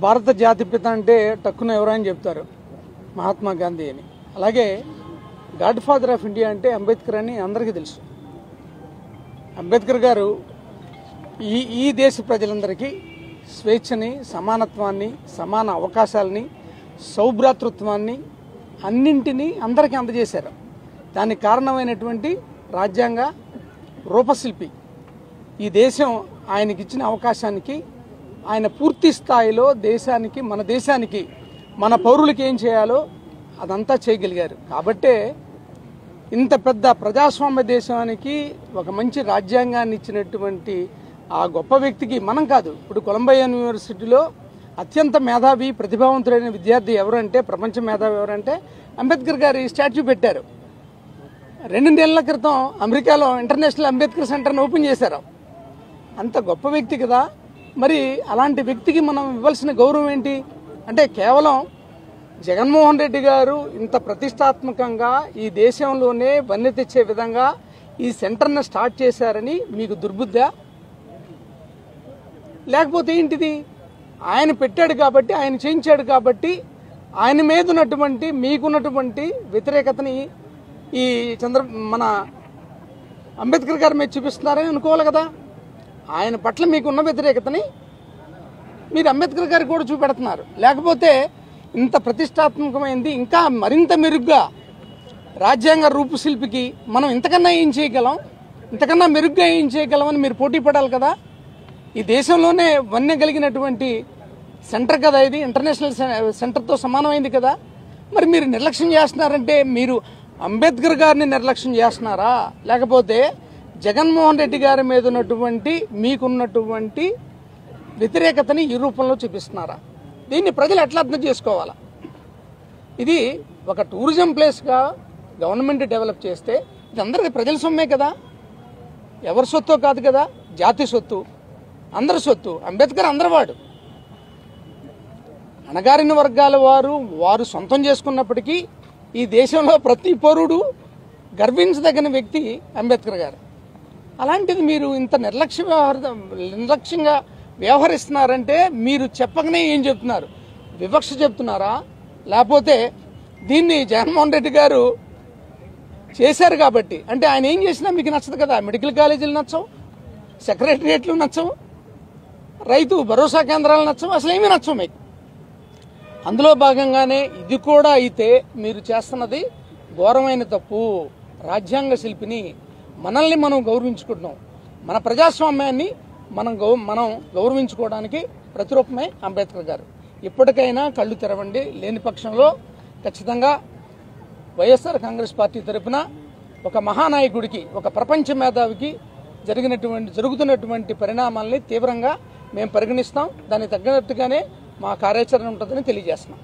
భారత జాతిపిత అంటే టక్కున ఎవరైనా చెప్తారు మహాత్మా గాంధీ అని. అలాగే గాడ్ ఫాదర్ ఆఫ్ ఇండియా అంటే అంబేద్కర్ అని అందరికీ తెలుసు. అంబేద్కర్ గారు ఈ దేశ ప్రజలందరికీ స్వేచ్ఛని, సమానత్వాన్ని, సమాన అవకాశాలని, సౌభ్రాతృత్వాన్ని అన్నింటినీ అందరికీ అందజేశారు. దానికి కారణమైనటువంటి రాజ్యాంగ రూపశిల్పి ఈ దేశం ఆయనకిచ్చిన అవకాశానికి ఆయన పూర్తి స్థాయిలో దేశానికి, మన దేశానికి, మన పౌరులకి ఏం చేయాలో అదంతా చేయగలిగారు. కాబట్టే ఇంత పెద్ద ప్రజాస్వామ్య దేశానికి ఒక మంచి రాజ్యాంగాన్ని ఇచ్చినటువంటి ఆ గొప్ప వ్యక్తికి మనం కాదు, ఇప్పుడు కొలంబియా యూనివర్సిటీలో అత్యంత మేధావి, ప్రతిభావంతుడైన విద్యార్థి ఎవరంటే, ప్రపంచ మేధావి ఎవరంటే అంబేద్కర్ గారి స్టాచ్యూ పెట్టారు. 2 నెలల క్రితం అమెరికాలో ఇంటర్నేషనల్ అంబేద్కర్ సెంటర్ని ఓపెన్ చేశారు. అంత గొప్ప వ్యక్తి కదా. మరి అలాంటి వ్యక్తికి మనం ఇవ్వాల్సిన గౌరవం ఏంటి అంటే, కేవలం జగన్మోహన్ రెడ్డి గారు ఇంత ప్రతిష్టాత్మకంగా ఈ దేశంలోనే వన్నె తెచ్చే విధంగా ఈ సెంటర్ని స్టార్ట్ చేశారని మీకు దుర్బుద్ధా? లేకపోతే ఏంటిది? ఆయన పెట్టాడు కాబట్టి, ఆయన చేయించాడు కాబట్టి, ఆయన మీద ఉన్నటువంటి మీకున్నటువంటి వ్యతిరేకతని ఈ మన అంబేద్కర్ గారి మీద చూపిస్తున్నారని అనుకోవాలి కదా. ఆయన పట్ల మీకున్న వ్యతిరేకతని మీరు అంబేద్కర్ గారికి కూడా చూపెడుతున్నారు. లేకపోతే ఇంత ప్రతిష్టాత్మకమైంది ఇంకా మరింత మెరుగ్గా రాజ్యాంగ రూపశిల్పికి మనం ఇంతకన్నా ఏం చేయగలం, ఇంతకన్నా మెరుగ్గా ఏం చేయగలమని మీరు పోటీ పడాలి కదా. ఈ దేశంలోనే వన్నె కలిగినటువంటి సెంటర్ కదా ఇది, ఇంటర్నేషనల్ సెంటర్తో సమానమైంది కదా. మరి మీరు నిర్లక్ష్యం చేస్తున్నారంటే మీరు అంబేద్కర్ గారిని నిర్లక్ష్యం చేస్తున్నారా, లేకపోతే జగన్మోహన్ రెడ్డి గారి మీద ఉన్నటువంటి మీకున్నటువంటి వ్యతిరేకతని ఈ రూపంలో చూపిస్తున్నారా? దీన్ని ప్రజలు ఎట్లా అర్థం చేసుకోవాలా? ఇది ఒక టూరిజం ప్లేస్గా గవర్నమెంట్ డెవలప్ చేస్తే ఇది అందరికీ ప్రజల సొమ్మే కదా, ఎవరి సొత్తో కాదు కదా. జాతి సొత్తు, అందరి సొత్తు. అంబేద్కర్ అందరివాడు. అణగారిన వర్గాల వారు సొంతం చేసుకున్నప్పటికీ ఈ దేశంలో ప్రతి పౌరుడు గర్వించదగిన వ్యక్తి అంబేద్కర్ గారు. అలాంటిది మీరు ఇంత నిర్లక్ష్యంగా వ్యవహరిస్తున్నారంటే మీరు చెప్పకనే ఏం చెప్తున్నారు? వివక్ష చెప్తున్నారా? లేకపోతే దీన్ని జగన్మోహన్ రెడ్డి గారు చేశారు కాబట్టి, అంటే ఆయన ఏం చేసినా మీకు నచ్చదు కదా. మెడికల్ కాలేజీలు నచ్చవు, సెక్రటరియట్లు నచ్చవు, రైతు భరోసా కేంద్రాలు నచ్చవు, అసలు ఏమీ నచ్చవు మీకు. అందులో భాగంగానే ఇది కూడా అయితే మీరు చేస్తున్నది ఘోరమైన తప్పు. రాజ్యాంగ శిల్పిని, మనల్ని మనం గౌరవించుకుంటున్నాం, మన ప్రజాస్వామ్యాన్ని మనం గౌరవించుకోవడానికి ప్రతిరూపమే అంబేద్కర్ గారు. ఇప్పటికైనా కళ్ళు తెరవండి. లేని పక్షంలో ఖచ్చితంగా వైఎస్ఆర్ కాంగ్రెస్ పార్టీ తరఫున ఒక మహానాయకుడికి, ఒక ప్రపంచ మేధావికి జరుగుతున్నటువంటి పరిణామాలని తీవ్రంగా మేము పరిగణిస్తాం. దానికి తగ్గట్టుగానే మా కార్యాచరణ ఉంటుందని తెలియజేస్తున్నాం.